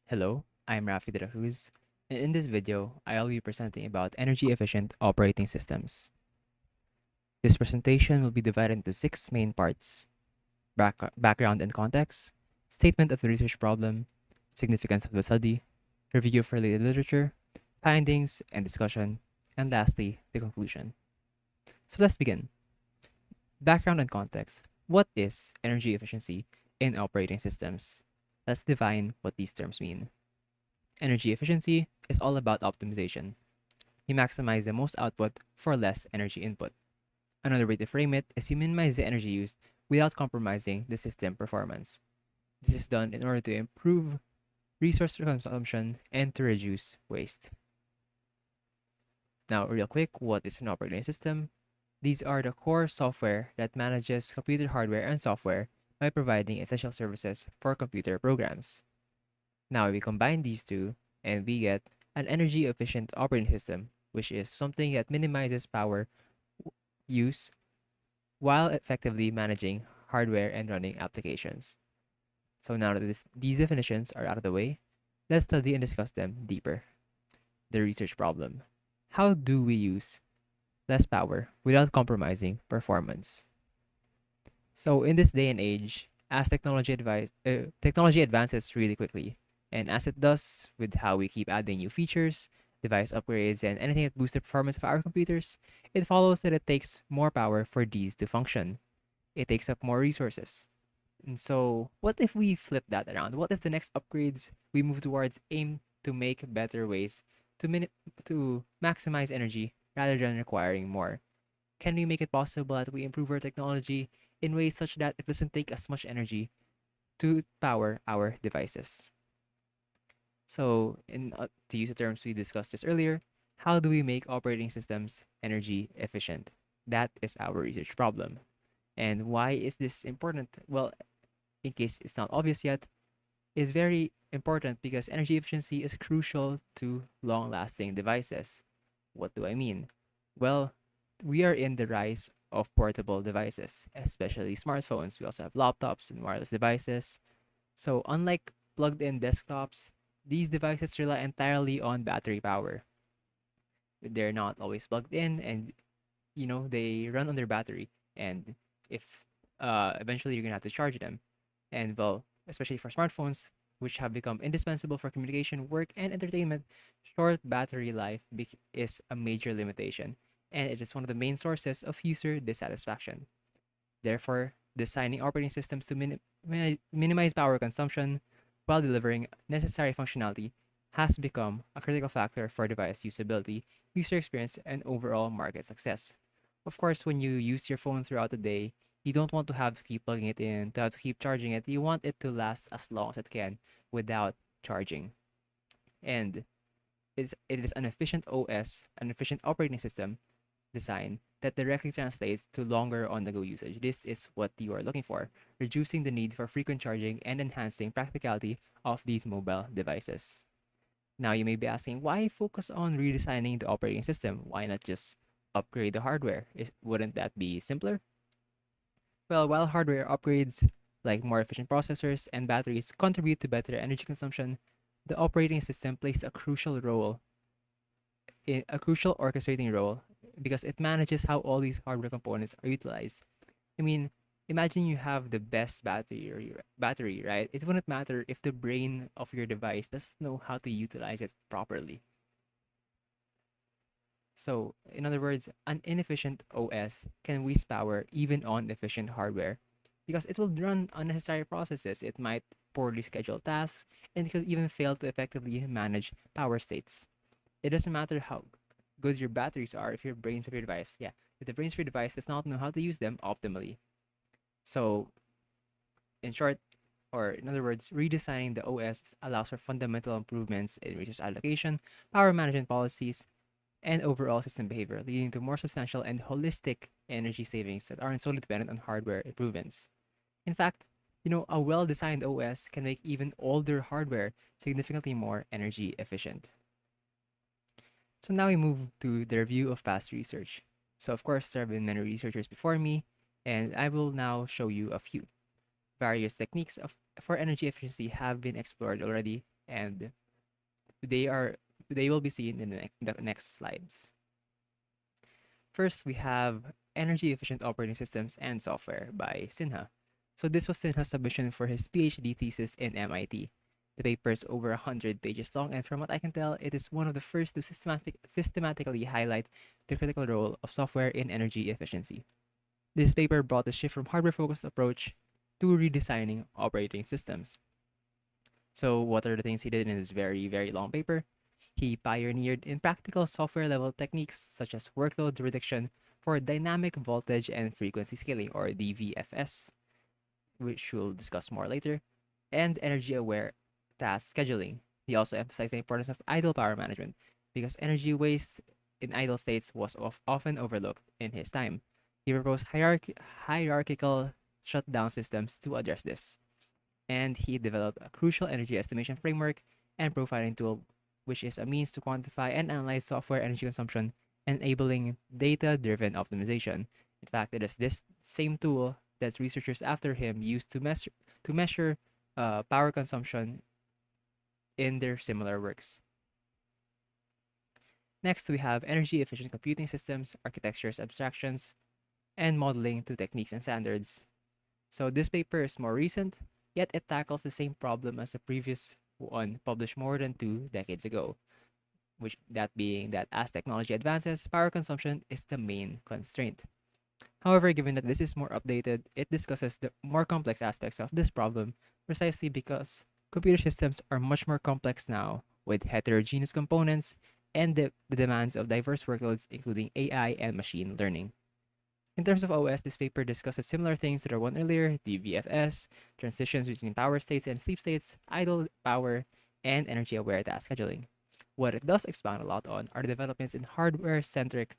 Hello, I'm Raphael Cruz, and in this video, I'll be presenting about energy-efficient operating systems. This presentation will be divided into six main parts: background and context, statement of the research problem, significance of the study, review of related literature, findings and discussion, and lastly, the conclusion. So let's begin. Background and context. What is energy efficiency in operating systems? Let's define what these terms mean. Energy efficiency is all about optimization. You maximize the most output for less energy input. Another way to frame it is you minimize the energy used without compromising the system performance. This is done in order to improve resource consumption and to reduce waste. Now, real quick, what is an operating system? These are the core software that manages computer hardware and software by providing essential services for computer programs. Now, we combine these two and we get an energy efficient operating system, which is something that minimizes power use while effectively managing hardware and running applications. So now that these definitions are out of the way, let's study and discuss them deeper. The research problem. How do we use less power without compromising performance? So in this day and age, as technology advances really quickly, and as it does with how we keep adding new features, device upgrades, and anything that boosts the performance of our computers, it follows that it takes more power for these to function. It takes up more resources. And so, what if we flip that around? What if the next upgrades we move towards aim to make better ways to maximize energy rather than requiring more? Can we make it possible that we improve our technology in ways such that it doesn't take as much energy to power our devices? So, to use the terms we discussed just earlier, how do we make operating systems energy efficient? That is our research problem. And why is this important? Well, in case it's not obvious yet, is very important because energy efficiency is crucial to long-lasting devices. What do I mean? Well, we are in the rise of portable devices, especially smartphones. We also have laptops and wireless devices. So, unlike plugged in desktops, these devices rely entirely on battery power. They're not always plugged in and they run on their battery. And if eventually you're gonna have to charge them. And well, especially for smartphones, which have become indispensable for communication, work, and entertainment, short battery life is a major limitation, and it is one of the main sources of user dissatisfaction. Therefore, designing operating systems to minimize power consumption while delivering necessary functionality has become a critical factor for device usability, user experience, and overall market success. Of course, when you use your phone throughout the day, you don't want to have to keep plugging it in, to have to keep charging it. You want it to last as long as it can without charging. And it is an efficient OS, an efficient operating system design that directly translates to longer on the go usage. This is what you are looking for, reducing the need for frequent charging and enhancing practicality of these mobile devices. Now, you may be asking, why focus on redesigning the operating system? Why not just upgrade the hardware? Wouldn't that be simpler? Well, while hardware upgrades like more efficient processors and batteries contribute to better energy consumption, the operating system plays a crucial orchestrating role because it manages how all these hardware components are utilized. I mean, imagine you have the best battery, right? It wouldn't matter if the brain of your device doesn't know how to utilize it properly. So, in other words, an inefficient OS can waste power even on efficient hardware because it will run unnecessary processes. It might poorly schedule tasks and it could even fail to effectively manage power states. It doesn't matter how good your batteries are if your brains of your device, yeah, if the brains of your device does not know how to use them optimally. So, in short, or in other words, redesigning the OS allows for fundamental improvements in resource allocation, power management policies, and overall system behavior, leading to more substantial and holistic energy savings that aren't solely dependent on hardware improvements. In fact, a well designed OS can make even older hardware significantly more energy efficient. So now we move to the review of past research. So, of course, there have been many researchers before me, and I will now show you a few. Various techniques for energy efficiency have been explored already, and they are they will be seen in the next slides. First, we have Energy Efficient Operating Systems and Software by Sinha. So this was Sinha's submission for his PhD thesis in MIT. The paper is over 100 pages long, and from what I can tell, it is one of the first to systematically highlight the critical role of software in energy efficiency. This paper brought a shift from hardware-focused approach to redesigning operating systems. So what are the things he did in this very, very long paper? He pioneered in practical software level techniques such as workload reduction for dynamic voltage and frequency scaling, or DVFS, which we'll discuss more later, and energy aware task scheduling. He also emphasized the importance of idle power management because energy waste in idle states was often overlooked in his time. He proposed hierarchical shutdown systems to address this, and he developed a crucial energy estimation framework and profiling tool, which is a means to quantify and analyze software energy consumption, enabling data-driven optimization. In fact, it is this same tool that researchers after him used to measure power consumption in their similar works. Next, we have energy efficient computing systems, architectures, abstractions, and modeling to techniques and standards. So this paper is more recent, yet it tackles the same problem as the previous one published more than 2 decades ago, which that being that as technology advances, power consumption is the main constraint. However, given that this is more updated, it discusses the more complex aspects of this problem precisely because computer systems are much more complex now with heterogeneous components and the demands of diverse workloads, including AI and machine learning. In terms of OS, this paper discusses similar things to the one earlier, DVFS, transitions between power states and sleep states, idle power, and energy-aware task scheduling. What it does expound a lot on are the developments in hardware-centric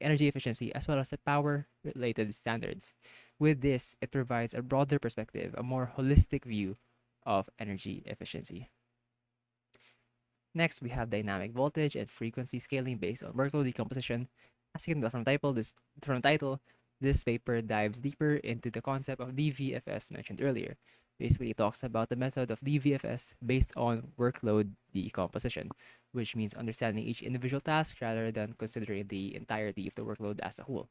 energy efficiency as well as the power-related standards. With this, it provides a broader perspective, a more holistic view of energy efficiency. Next, we have dynamic voltage and frequency scaling based on workload decomposition. As you can tell from the title, this paper dives deeper into the concept of DVFS mentioned earlier. Basically, it talks about the method of DVFS based on workload decomposition, which means understanding each individual task rather than considering the entirety of the workload as a whole.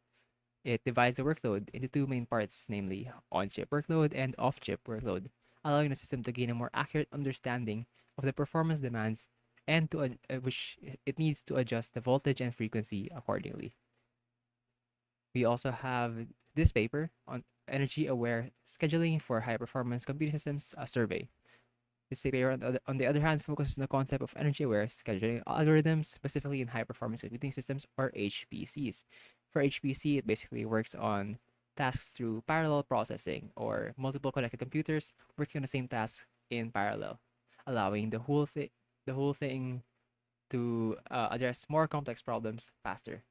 It divides the workload into two main parts, namely on-chip workload and off-chip workload, allowing the system to gain a more accurate understanding of the performance demands and which it needs to adjust the voltage and frequency accordingly. We also have this paper on energy aware scheduling for high performance computing systems, a survey. This paper, on the other hand, focuses on the concept of energy aware scheduling algorithms, specifically in high performance computing systems, or HPCs. For HPC, it basically works on tasks through parallel processing or multiple connected computers working on the same task in parallel, allowing the whole thing to address more complex problems faster.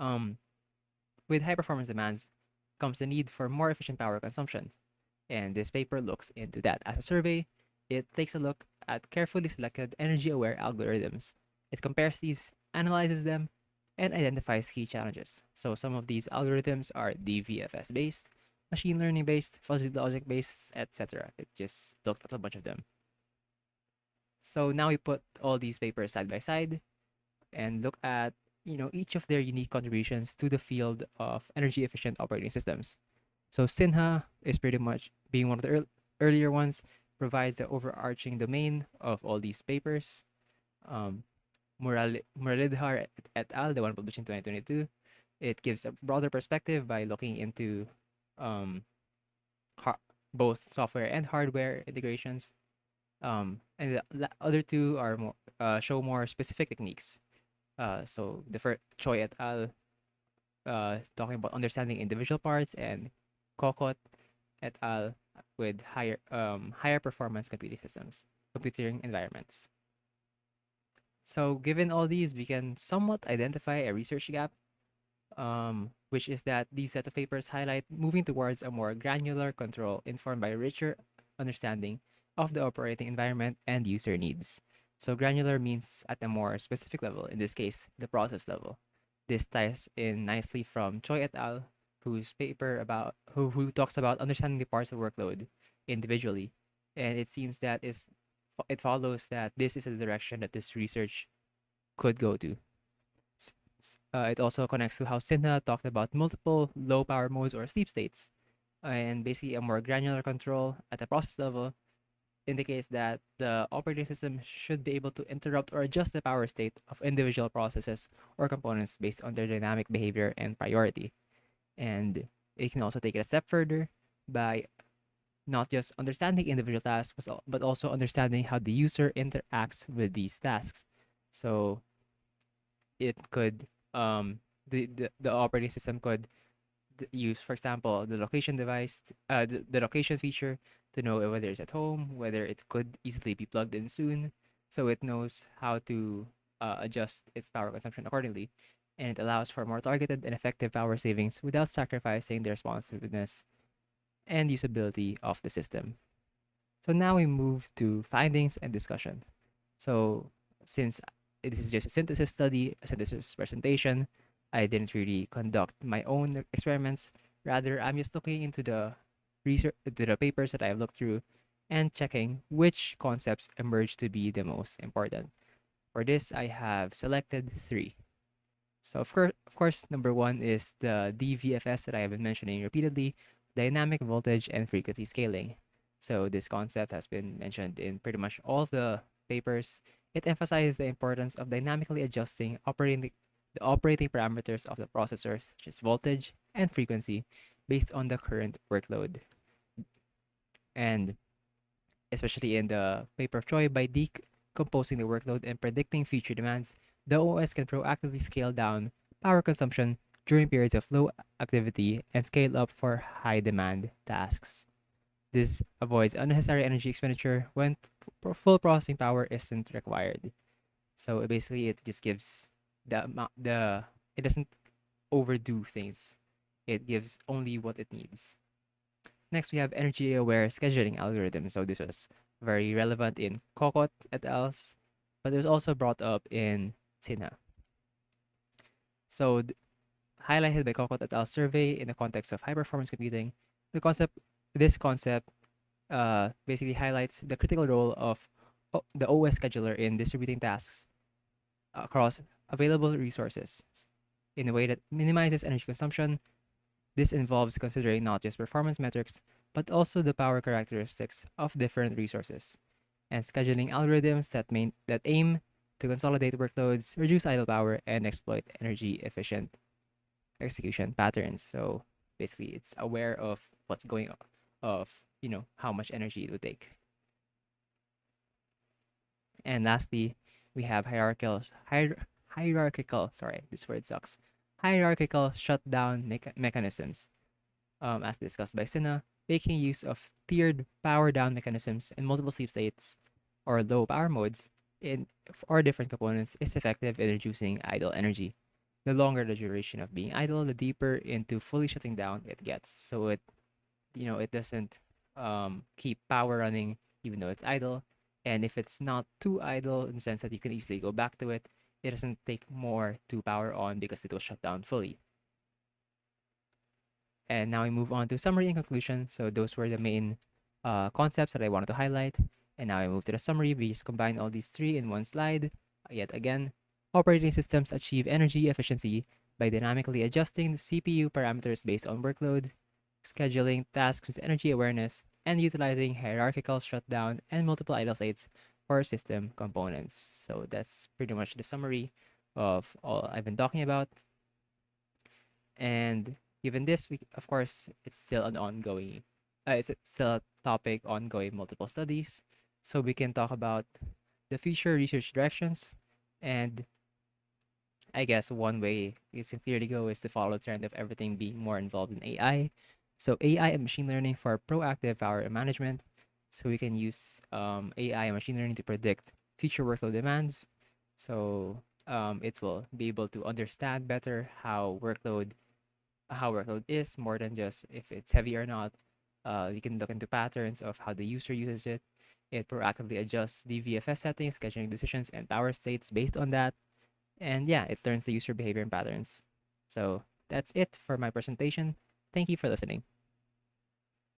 Um, with high performance demands comes the need for more efficient power consumption. And this paper looks into that. As a survey, it takes a look at carefully selected energy aware algorithms. It compares these, analyzes them, and identifies key challenges. So some of these algorithms are DVFS based, machine learning based, fuzzy logic based, etc. It just looked at a bunch of them. So now we put all these papers side by side and look at each of their unique contributions to the field of energy efficient operating systems. So Sinha is pretty much being one of the earlier ones, provides the overarching domain of all these papers. Muralidhar et al., the one published in 2022, it gives a broader perspective by looking into um, both software and hardware integrations. And the other two are more show more specific techniques. So the first Choi et al. Talking about understanding individual parts, and Kokot et al. With higher performance computing environments. So given all these, we can somewhat identify a research gap, which is that these set of papers highlight moving towards a more granular control informed by richer understanding of the operating environment and user needs. So granular means at a more specific level, in this case, the process level. This ties in nicely from Choi et al., whose paper who talks about understanding the parts of workload individually, and it seems that it follows that this is the direction that this research could go to. It also connects to how Sinha talked about multiple low power modes or sleep states, and basically a more granular control at the process level indicates that the operating system should be able to interrupt or adjust the power state of individual processes or components based on their dynamic behavior and priority. And it can also take it a step further by not just understanding individual tasks, but also understanding how the user interacts with these tasks. So it could the operating system could use, for example, the location device, the location feature to know whether it's at home, whether it could easily be plugged in soon, so it knows how to adjust its power consumption accordingly, and it allows for more targeted and effective power savings without sacrificing the responsiveness and usability of the system. So now we move to findings and discussion. So since this is just a synthesis study, a synthesis presentation, I didn't really conduct my own experiments. Rather, I'm just looking into the research, to the papers that I've looked through, and checking which concepts emerge to be the most important. For this, I have selected three. So of course, number one is the DVFS that I have been mentioning repeatedly, dynamic voltage and frequency scaling. So this concept has been mentioned in pretty much all the papers. It emphasizes the importance of dynamically adjusting the operating parameters of the processors, such as voltage and frequency, based on the current workload. And especially in the paper of Choi, by decomposing the workload and predicting future demands, the OS can proactively scale down power consumption during periods of low activity and scale up for high demand tasks. This avoids unnecessary energy expenditure when full processing power isn't required. So basically, it just gives the it doesn't overdo things. It gives only what it needs. Next, we have energy aware scheduling algorithms. So this was very relevant in Kokot et al.'s, but it was also brought up in Sina. So highlighted by Kokot et al.'s survey in the context of high performance computing, this concept basically highlights the critical role of the OS scheduler in distributing tasks across available resources in a way that minimizes energy consumption. This involves considering not just performance metrics, but also the power characteristics of different resources, and scheduling algorithms that aim to consolidate workloads, reduce idle power, and exploit energy efficient execution patterns. So basically, it's aware of what's going on, of how much energy it would take. And lastly, we have hierarchical. Sorry, this word sucks. Hierarchical shutdown mechanisms, as discussed by Sina, making use of tiered power down mechanisms in multiple sleep states or low power modes in or different components is effective in reducing idle energy. The longer the duration of being idle, the deeper into fully shutting down it gets. So it doesn't keep power running even though it's idle. And if it's not too idle in the sense that you can easily go back to it, it doesn't take more to power on because it will shut down fully. And now we move on to summary and conclusion. So those were the main concepts that I wanted to highlight. And now I move to the summary. We just combine all these three in one slide. Yet again, operating systems achieve energy efficiency by dynamically adjusting the CPU parameters based on workload, scheduling tasks with energy awareness, and utilizing hierarchical shutdown and multiple idle states for system components. So that's pretty much the summary of all I've been talking about. And given this, of course, it's still an ongoing, it's still a topic ongoing multiple studies. So we can talk about the future research directions. And I guess one way it can clearly go is to follow the trend of everything being more involved in AI. So AI and machine learning for proactive power management. So we can use AI and machine learning to predict future workload demands. So it will be able to understand better how workload is more than just if it's heavy or not. You can look into patterns of how the user uses it. It proactively adjusts the VFS settings, scheduling decisions, and power states based on that. And yeah, it learns the user behavior and patterns. So that's it for my presentation. Thank you for listening.